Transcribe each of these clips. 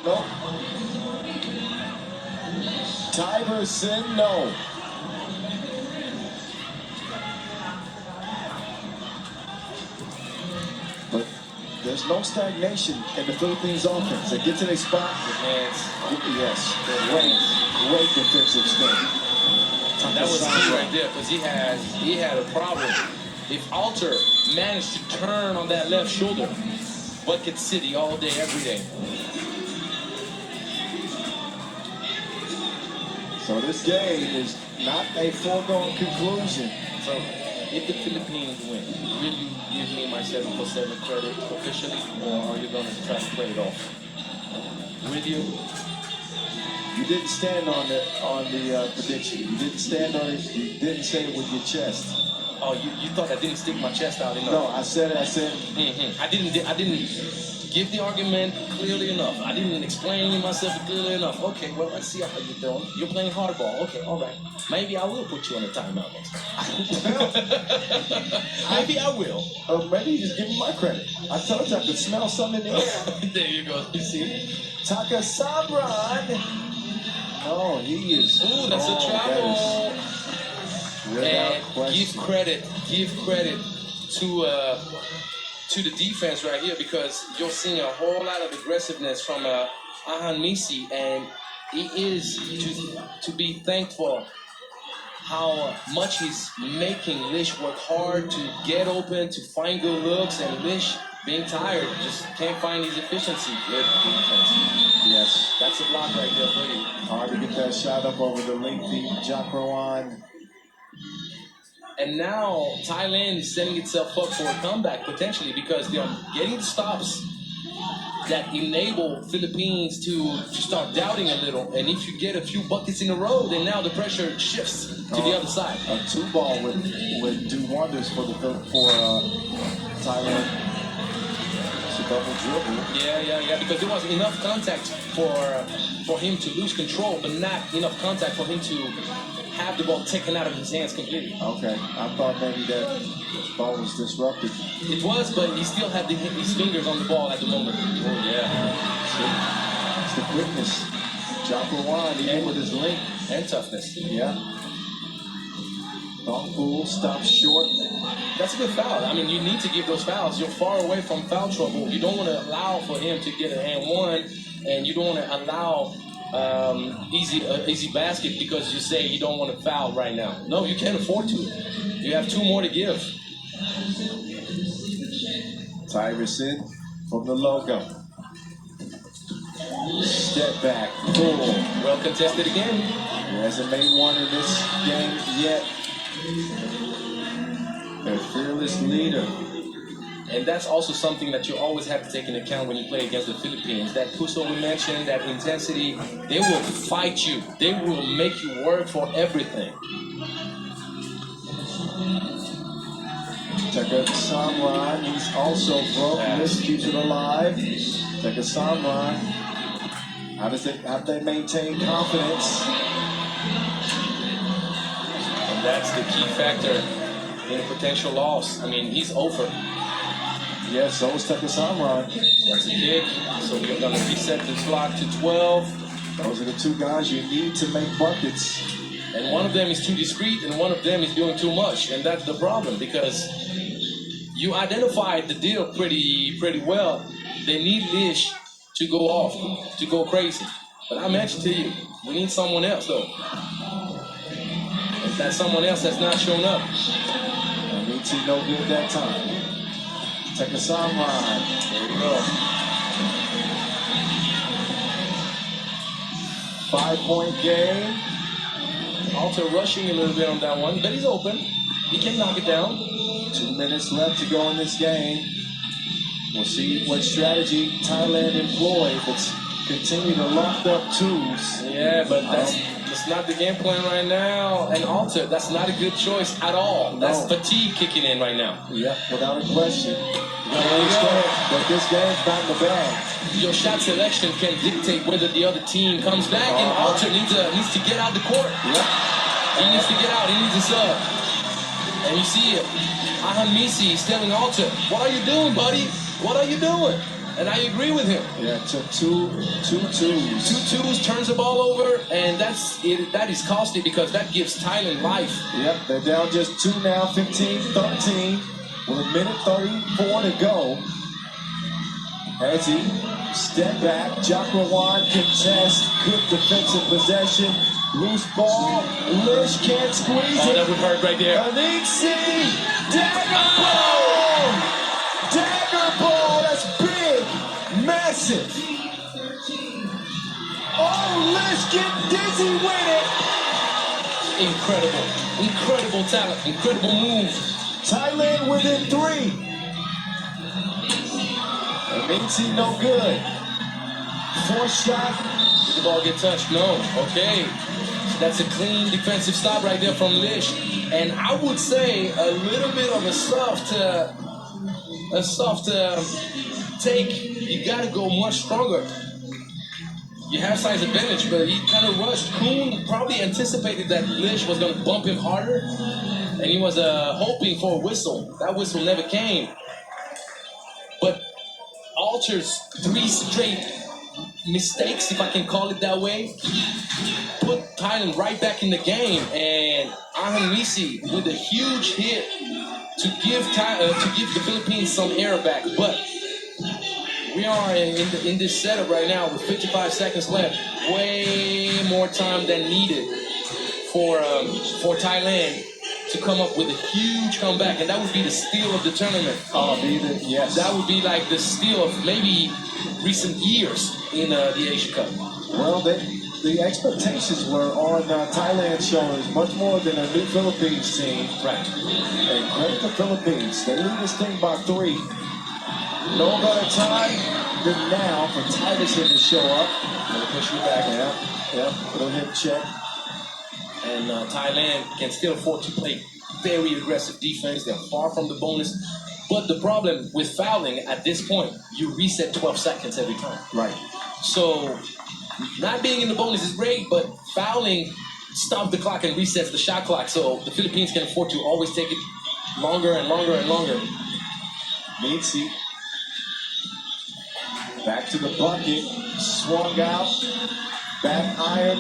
No. Tyverson, no. But there's no stagnation in the Philippines offense. They get to their spot. Yes. Great defensive stand. That was key right there because he had a problem. If Alter managed to turn on that left shoulder, Bucket City all day, every day. So this game is not a foregone conclusion. So if the Philippines win, will you give me my 7-for-7 credit officially, or are you going to try to play it off? With you? You didn't stand on the prediction. You didn't stand on it. You didn't say it with your chest. Oh, you thought I didn't stick my chest out enough? No, I said. I didn't give the argument clearly enough. I didn't explain myself clearly enough. Okay, well, let's see how you're doing. You're playing hardball. Okay, all right. Maybe I will put you on a timeout next time. Maybe I will. Maybe just give me my credit. I told you I could smell something in the air. There you go. You see? Taka Sabran. Oh, he is. Ooh, that's a travel. And give credit to the defense right here, because you're seeing a whole lot of aggressiveness from Ahan Misi, and he is to be thankful how much he's making Lish work hard to get open, to find good looks, and Lish, being tired, just can't find his efficiency. Good defense. Yes. That's a block right there for you. Hard to get that shot up over the lengthy Jakrawan. And now Thailand is setting itself up for a comeback potentially, because they're getting stops that enable Philippines to start doubting a little. And if you get a few buckets in a row, then now the pressure shifts to the other side. A 2-ball would do wonders for Thailand. It's a double dribble. Yeah. Because there was enough contact for him to lose control, but not enough contact for him to have the ball taken out of his hands completely. Okay, I thought maybe that ball was disrupted. It was, but he still had his fingers on the ball at the moment. Oh, yeah. It's the quickness. Jakrawan, even with his length. And toughness. Yeah. Thoughtful, stops short. That's a good foul. I mean, you need to give those fouls. You're far away from foul trouble. You don't want to allow for him to get an and one, and you don't want to allow easy basket because you say you don't want to foul right now. No, you can't afford to. You have 2 more to give. Tyverson from the logo. Step back, pull. Well contested again. He hasn't made one in this game yet. Their fearless leader. And that's also something that you always have to take into account when you play against the Philippines. That puso we mentioned, that intensity, they will fight you. They will make you work for everything. Taka Samran, he's also broke. This keeps it alive. Taka Samran, how they maintain confidence? And that's the key factor in a potential loss. I mean, he's over. Yes, so is Taka Samran. That's a kick. So we're going to reset the clock to 12. Those are the 2 guys you need to make buckets. And one of them is too discreet, and one of them is doing too much. And that's the problem, because you identified the deal pretty well. They need Lish to go off, to go crazy. But I mentioned to you, we need someone else, though. And that someone else has not shown up. MT no good that time. Taka Samran. There you go. 5-point game. Alter rushing a little bit on that one, but he's open. He can knock it down. 2 minutes left to go in this game. We'll see what strategy Thailand employ if it's continue to lock up 2s. Yeah, but that's not the game plan right now. And Alter, that's not a good choice at all. No. That's fatigue kicking in right now. Yeah, without a question. You gotta understand that this game's not in the bag. Your shot selection can dictate whether the other team comes back, and Alter needs to get out the court. Yep. He needs to get out. He needs a sub. And you see it. Ahan Misi is telling Alter, "What are you doing, buddy? What are you doing?" And I agree with him. Yeah, took two twos. 2 twos, turns the ball over, and that is costly because that gives Thailand life. Yep, they're down just 2 now, 15-13, with a minute 34 to go. As he step back, Jakrawan contest, good defensive possession, loose ball, Lish can't squeeze it. That would hurt right there. Anixi, dagger ball! Dagger ball, that's big, massive. Oh, Lish get dizzy with it. Incredible talent, incredible move. Thailand within 3. Anixi no good. 4th shot. Did the ball get touched? No. Okay. That's a clean defensive stop right there from Lish. And I would say a little bit of a soft take. You got to go much stronger. You have size advantage, but he kind of rushed. Kuhn probably anticipated that Lish was going to bump him harder, and he was hoping for a whistle. That whistle never came. But Alter's 3 straight mistakes, if I can call it that way, put Thailand right back in the game, and Ahanisi with a huge hit to give the Philippines some air back. But we are in this setup right now with 55 seconds left. Way more time than needed for Thailand to come up with a huge comeback, and that would be the steal of the tournament. Yes. That would be like the steal of maybe recent years in the Asia Cup. Well, the expectations were on Thailand's shoulders much more than a new Philippines team. Right. And credit the Philippines. They lead this thing by 3. No better time than now for Tyverson to show up. Gonna push you back. Yeah. Little hip check. And Thailand can still afford to play very aggressive defense. They're far from the bonus. But the problem with fouling at this point, you reset 12 seconds every time. Right. So not being in the bonus is great, but fouling stops the clock and resets the shot clock. So the Philippines can afford to always take it longer and longer and longer. Meadsy. Back to the bucket. Swung out. Back iron.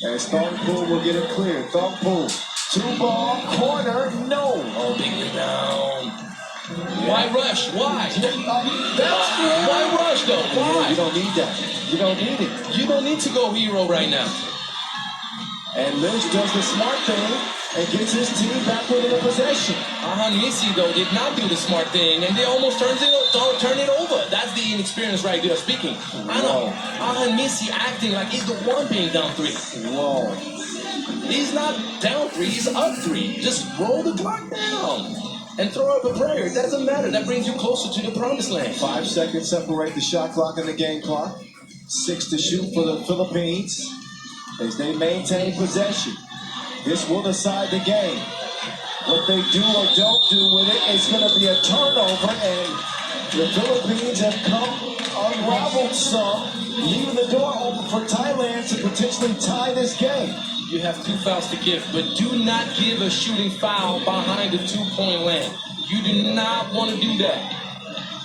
And Thongpool will get it clear. Thongpool. 2-ball. Corner. No. Oh, big rebound. Yeah. Why rush? Why? That's good. Why rush though? Why? You don't need that. You don't need it. You don't need to go hero right now. And Lynch does the smart thing and gets his team back within a possession. Ahanisi, though, did not do the smart thing, and they almost turn it over. That's the inexperience right there speaking. I know. Ahanisi acting like he's the one being down 3. Whoa. He's not down 3, he's up 3. Just roll the clock down and throw up a prayer. It doesn't matter. That brings you closer to the promised land. 5 seconds separate the shot clock and the game clock. 6 to shoot for the Philippines as they maintain possession. This will decide the game. What they do or don't do with it is going to be a turnover, and the Philippines have unraveled some, leaving the door open for Thailand to potentially tie this game. You have 2 fouls to give, but do not give a shooting foul behind the 2-point land. You do not want to do that.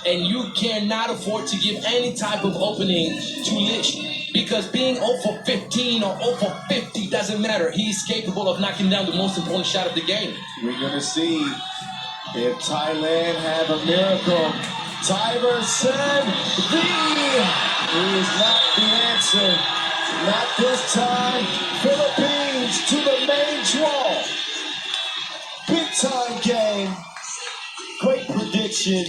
And you cannot afford to give any type of opening to Lish, because being 0 for 15 or 0 for 50 doesn't matter. He's capable of knocking down the most important shot of the game. We're going to see if Thailand have a miracle. Tyverson, he is not the answer. Not this time. Philippines to the main draw. Big time game. Great prediction.